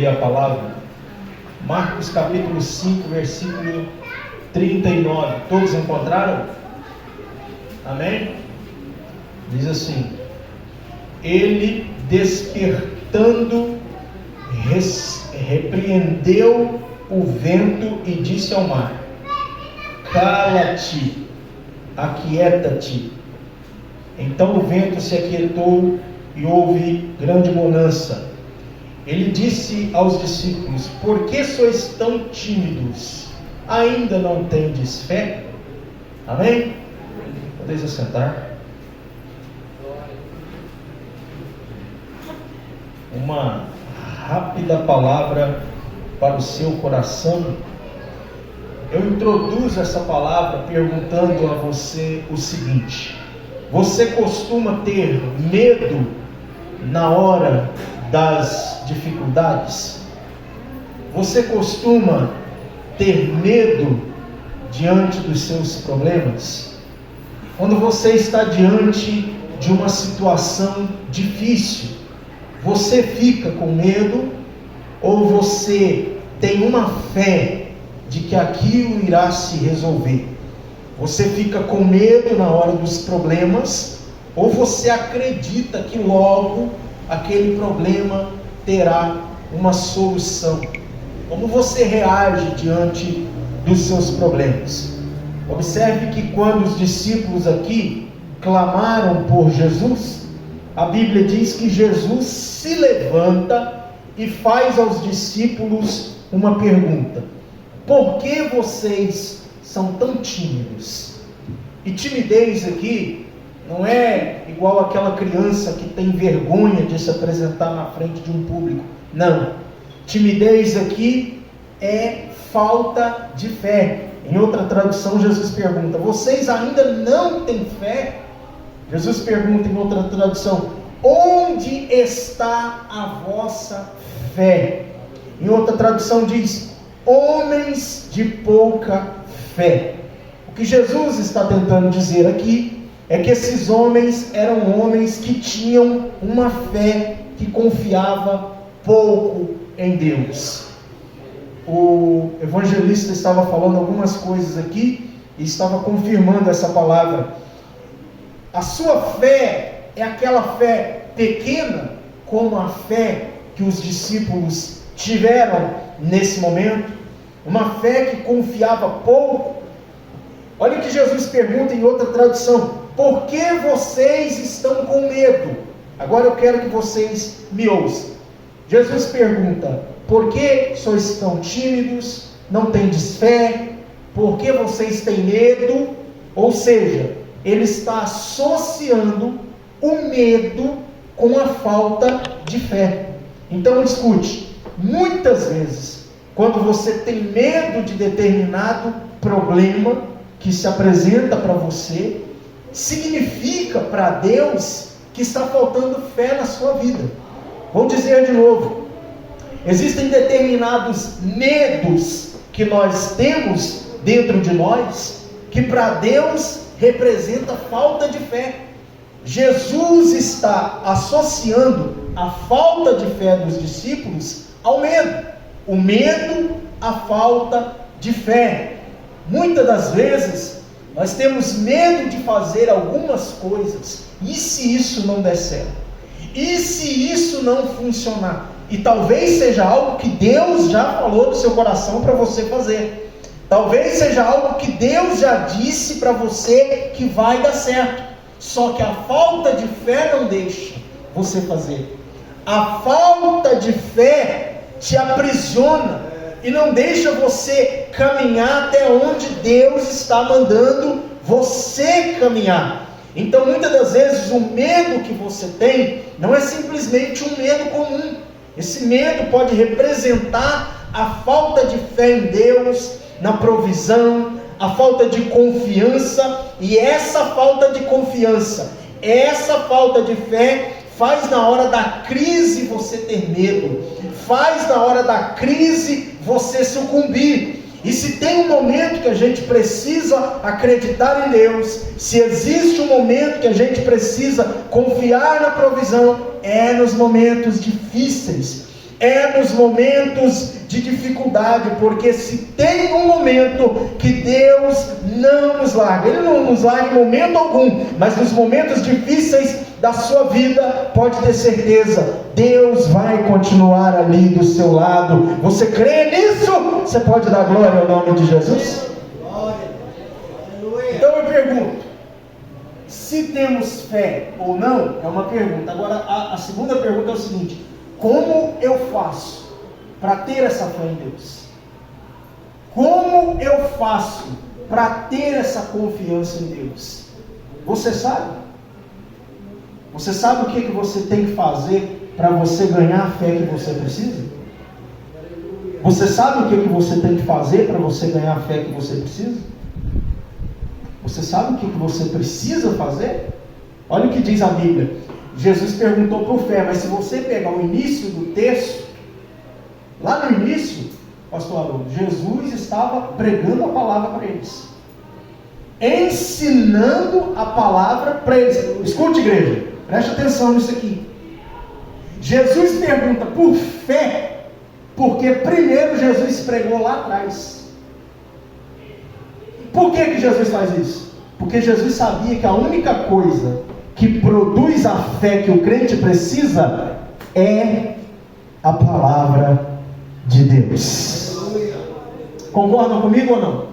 aí a palavra? Marcos capítulo 5, versículo 39. Todos encontraram? Amém? Diz assim: ele, despertando, repreendeu o vento e disse ao mar: cala-te, aquieta-te. Então o vento se aquietou e houve grande bonança. Ele disse aos discípulos: por que sois tão tímidos? Ainda não tendes fé? Amém? Podeis assentar. Uma rápida palavra para o seu coração. Eu introduzo essa palavra perguntando a você o seguinte: você costuma ter medo na hora das dificuldades? Você costuma ter medo diante dos seus problemas? Quando você está diante de uma situação difícil, você fica com medo ou você tem uma fé de que aquilo irá se resolver? Você fica com medo na hora dos problemas ou você acredita que logo aquele problema terá uma solução? Como você reage diante dos seus problemas? Observe que quando os discípulos aqui clamaram por Jesus, a Bíblia diz que Jesus se levanta e faz aos discípulos uma pergunta: por que vocês são tão tímidos? E timidez aqui não é igual aquela criança que tem vergonha de se apresentar na frente de um público. Não. Timidez aqui é falta de fé. Em outra tradução, Jesus pergunta: vocês ainda não têm fé? Jesus pergunta em outra tradução: onde está a vossa fé? Em outra tradução diz: homens de pouca fé. O que Jesus está tentando dizer aqui é que esses homens eram homens que tinham uma fé que confiava pouco em Deus. O evangelista estava falando algumas coisas aqui e estava confirmando essa palavra. A sua fé é aquela fé pequena, como a fé que os discípulos tiveram nesse momento, uma fé que confiava pouco. Olha o que Jesus pergunta em outra tradução: por que vocês estão com medo? Agora eu quero que vocês me ouçam. Jesus pergunta: por que sois tão tímidos? Não tendes fé? Por que vocês têm medo? Ou seja, ele está associando o medo com a falta de fé. Então escute, muitas vezes, quando você tem medo de determinado problema que se apresenta para você, significa para Deus que está faltando fé na sua vida. Vou dizer de novo: existem determinados medos que nós temos dentro de nós, que para Deus representa falta de fé. Jesus está associando a falta de fé dos discípulos ao medo. O medo, a falta de fé. Muitas das vezes, nós temos medo de fazer algumas coisas. E se isso não der certo? E se isso não funcionar? E talvez seja algo que Deus já falou no seu coração para você fazer. Talvez seja algo que Deus já disse para você que vai dar certo. Só que a falta de fé não deixa você fazer. A falta de fé te aprisiona e não deixa você caminhar até onde Deus está mandando você caminhar. Então muitas das vezes o medo que você tem não é simplesmente um medo comum. Esse medo pode representar a falta de fé em Deus, na provisão, a falta de confiança. E essa falta de confiança, essa falta de fé faz na hora da crise você ter medo, faz na hora da crise você sucumbir. E se tem um momento que a gente precisa acreditar em Deus, se existe um momento que a gente precisa confiar na provisão, é nos momentos difíceis. é nos momentos de dificuldade, porque se tem um momento que Deus não nos larga, Ele não nos larga em momento algum, mas nos momentos difíceis da sua vida, pode ter certeza, Deus vai continuar ali do seu lado. Você crê nisso? Você pode dar glória ao nome de Jesus? Então eu pergunto, se temos fé ou não, é uma pergunta. Agora a segunda pergunta é o seguinte: como eu faço para ter essa fé em Deus? Como eu faço para ter essa confiança em Deus? Você sabe? Você sabe o que você tem que fazer para você ganhar a fé que você precisa? Você sabe o que você tem que fazer para você ganhar a fé que você precisa? Você sabe o que você precisa fazer? Olha o que diz a Bíblia. Jesus perguntou por fé, mas se você pegar o início do texto, lá no início, pastor Haroldo, Jesus estava pregando a palavra para eles, ensinando a palavra para eles. Escute, igreja, preste atenção nisso aqui. Jesus pergunta por fé, porque primeiro Jesus pregou lá atrás. Por que Jesus faz isso? Porque Jesus sabia que a única coisa que produz a fé que o crente precisa é a palavra de Deus. Concordam comigo ou não?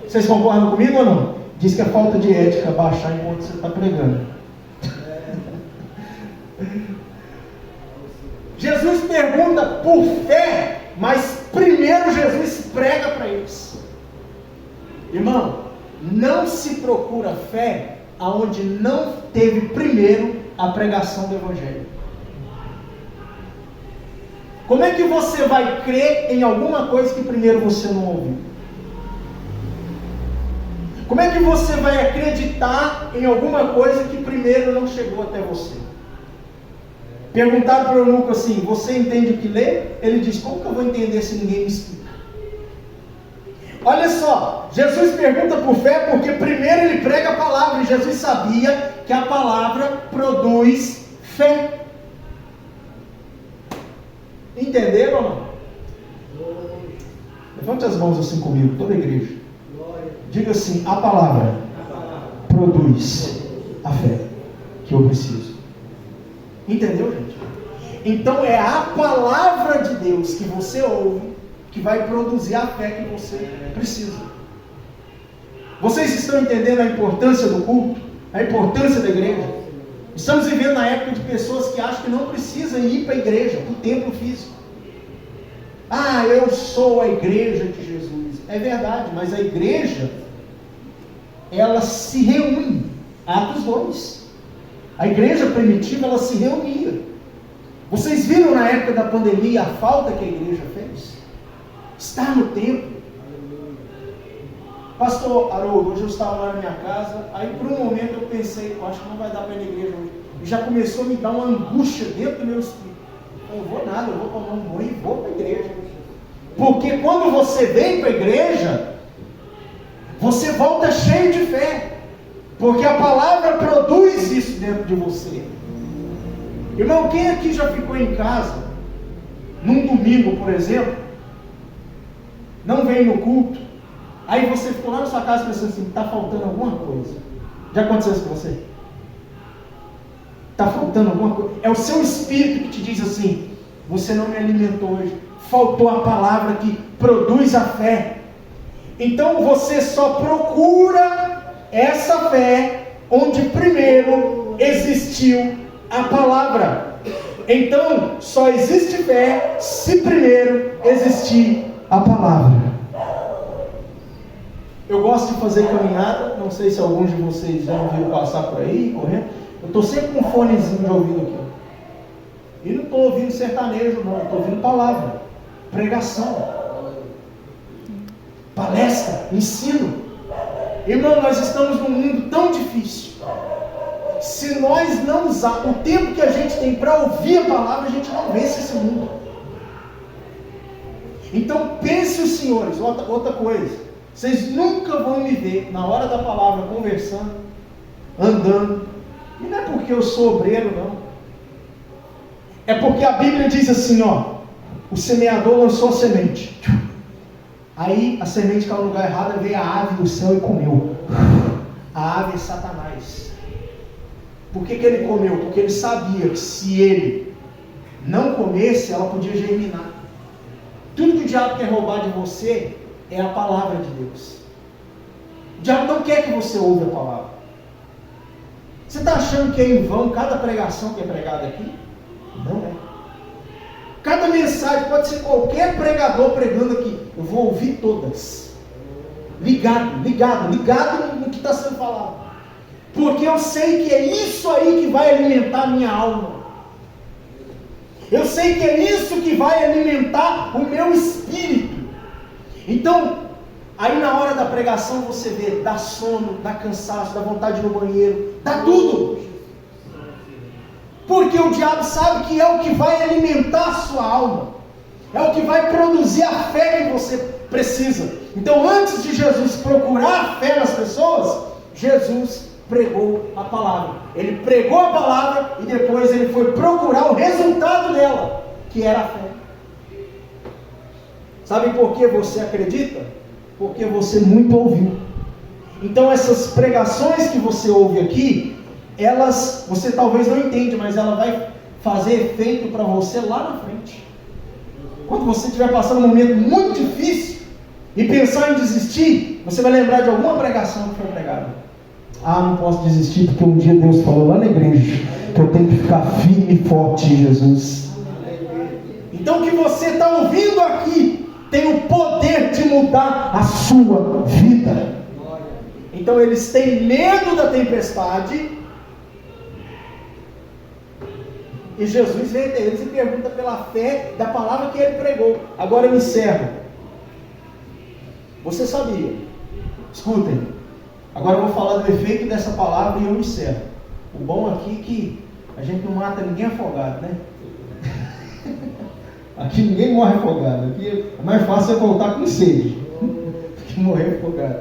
Vocês concordam comigo ou não? Diz que é falta de ética baixar enquanto você está pregando. Jesus pergunta por fé, mas primeiro Jesus prega para eles. Irmão, não se procura fé aonde não teve primeiro a pregação do Evangelho. Como é que você vai crer em alguma coisa que primeiro você não ouviu? Como é que você vai acreditar em alguma coisa que primeiro não chegou até você? Perguntaram para o eunuco assim: você entende o que lê? Ele diz: como que eu vou entender se ninguém me explica? Olha só, Jesus pergunta por fé porque primeiro ele prega a palavra, e Jesus sabia que a palavra produz fé. Entenderam ou não? Levante as mãos assim comigo, toda a igreja. Diga assim: a palavra produz a fé que eu preciso. Entendeu, gente? Então é a palavra de Deus que você ouve que vai produzir a fé que você precisa. Vocês estão entendendo a importância do culto? A importância da igreja? Estamos vivendo na época de pessoas que acham que não precisam ir para a igreja, para o templo físico. Ah, eu sou a igreja de Jesus. É verdade, mas a igreja, ela se reúne. Atos 2. A igreja primitiva, ela se reunia. Vocês viram na época da pandemia a falta que a igreja fez? Estar no templo. Pastor Haroldo, hoje eu estava lá na minha casa, aí por um momento eu pensei, eu acho que não vai dar para ir na igreja hoje. E já começou a me dar uma angústia dentro do meu espírito. Eu não vou nada, eu vou tomar um banho e vou para a igreja. Porque quando você vem para a igreja, você volta cheio de fé. Porque a palavra produz isso dentro de você. Irmão, quem aqui já ficou em casa, num domingo, por exemplo, não veio no culto, aí você ficou lá na sua casa pensando assim: está faltando alguma coisa? Já aconteceu isso com você? Está faltando alguma coisa? É o seu espírito que te diz assim: você não me alimentou hoje, faltou a palavra que produz a fé. Então você só procura essa fé onde primeiro existiu a palavra. Então só existe fé se primeiro existir a palavra. Eu gosto de fazer caminhada, não sei se alguns de vocês já ouviram passar por aí, correndo. Eu estou sempre com um fonezinho de ouvido aqui. E não estou ouvindo sertanejo, não. Estou ouvindo palavra, pregação, palestra, ensino. Irmão, nós estamos num mundo tão difícil. Se nós não usar o tempo que a gente tem para ouvir a palavra, a gente não vence esse mundo. Então pense os senhores, outra coisa. Vocês nunca vão me ver na hora da palavra conversando, andando. E não é porque eu sou obreiro, não. É porque a Bíblia diz assim, ó, o semeador lançou a semente. Aí a semente caiu no lugar errado, veio a ave do céu e comeu. A ave é Satanás. Por que ele comeu? Porque ele sabia que se ele não comesse, ela podia germinar. Tudo que o diabo quer roubar de você é a palavra de Deus. O diabo não quer que você ouça a palavra. Você está achando que é em vão cada pregação que é pregada aqui? Não é. Cada mensagem, pode ser qualquer pregador pregando aqui, eu vou ouvir todas. Ligado no que está sendo falado. Porque eu sei que é isso aí que vai alimentar a minha alma. Eu sei que é isso que vai alimentar o meu espírito. Então, aí na hora da pregação você vê, dá sono, dá cansaço, dá vontade no banheiro, dá tudo. Porque o diabo sabe que é o que vai alimentar a sua alma. É o que vai produzir a fé que você precisa. Então, antes de Jesus procurar a fé nas pessoas, Jesus pregou a palavra. Ele pregou a palavra e depois ele foi procurar o resultado dela, que era a fé. Sabe por que você acredita? Porque você muito ouviu. Então essas pregações que você ouve aqui, elas, você talvez não entende, mas ela vai fazer efeito para você lá na frente. Quando você estiver passando um momento muito difícil e pensar em desistir, você vai lembrar de alguma pregação que foi pregada. Ah, não posso desistir porque um dia Deus falou lá na igreja que eu tenho que ficar firme e forte em Jesus. Então o que você está ouvindo aqui tem o poder de mudar a sua vida. Então eles têm medo da tempestade e Jesus vem até eles e pergunta pela fé da palavra que ele pregou. Agora eu encerro. Você sabia? Escutem. Agora eu vou falar do efeito dessa palavra e eu encerro. O bom aqui é que a gente não mata ninguém afogado, né? Aqui ninguém morre afogado. Aqui é mais fácil é voltar com sede do que morrer afogado,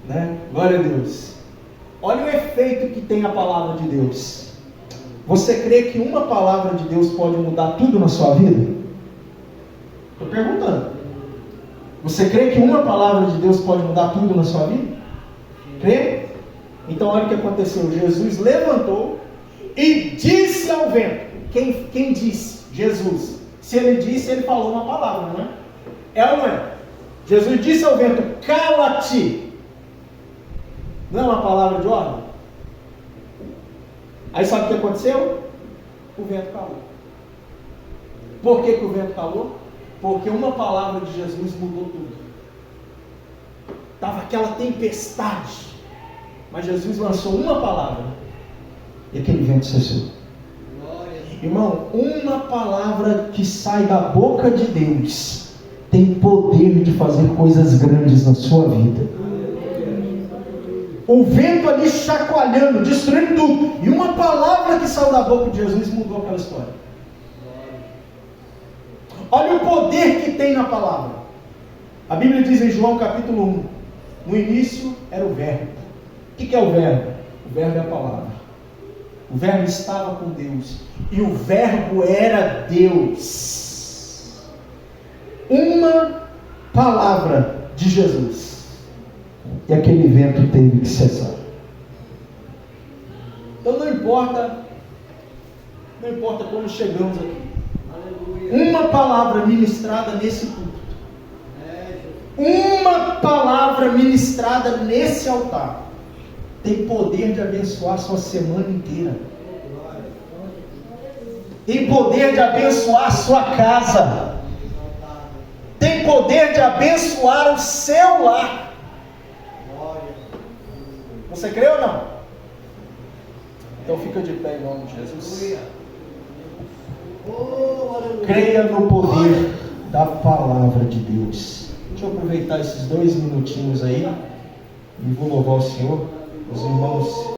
né? Glória a Deus. Olha o efeito que tem a palavra de Deus. Você crê que uma palavra de Deus pode mudar tudo na sua vida? Estou perguntando. Você crê que uma palavra de Deus pode mudar tudo na sua vida? Crê? Então olha o que aconteceu. Jesus levantou e disse ao vento. Quem disse? Jesus. Se ele disse, ele falou uma palavra, não é? É ou não é? Jesus disse ao vento, cala-te. Não é uma palavra de ordem? Aí sabe o que aconteceu? O vento calou. Por que o vento calou? Porque uma palavra de Jesus mudou tudo. Estava aquela tempestade. Mas Jesus lançou uma palavra. E aquele vento cessou. Irmão, uma palavra que sai da boca de Deus tem poder de fazer coisas grandes na sua vida. O vento ali chacoalhando, destruindo tudo. E uma palavra que saiu da boca de Jesus mudou aquela história. Olha o poder que tem na palavra. A Bíblia diz em João capítulo 1. No início era o verbo. O que é o verbo? O verbo é a palavra. O verbo estava com Deus. E o verbo era Deus. Uma palavra de Jesus. E aquele vento teve que cessar. Então não importa como chegamos aqui. Uma palavra ministrada nesse culto. Uma palavra ministrada nesse altar tem poder de abençoar a sua semana inteira. Tem poder de abençoar a sua casa. Tem poder de abençoar o seu lar. Você crê ou não? Então fica de pé em nome de Jesus. Creia no poder da palavra de Deus. Deixa eu aproveitar esses 2 minutinhos aí e vou louvar o Senhor. Os irmãos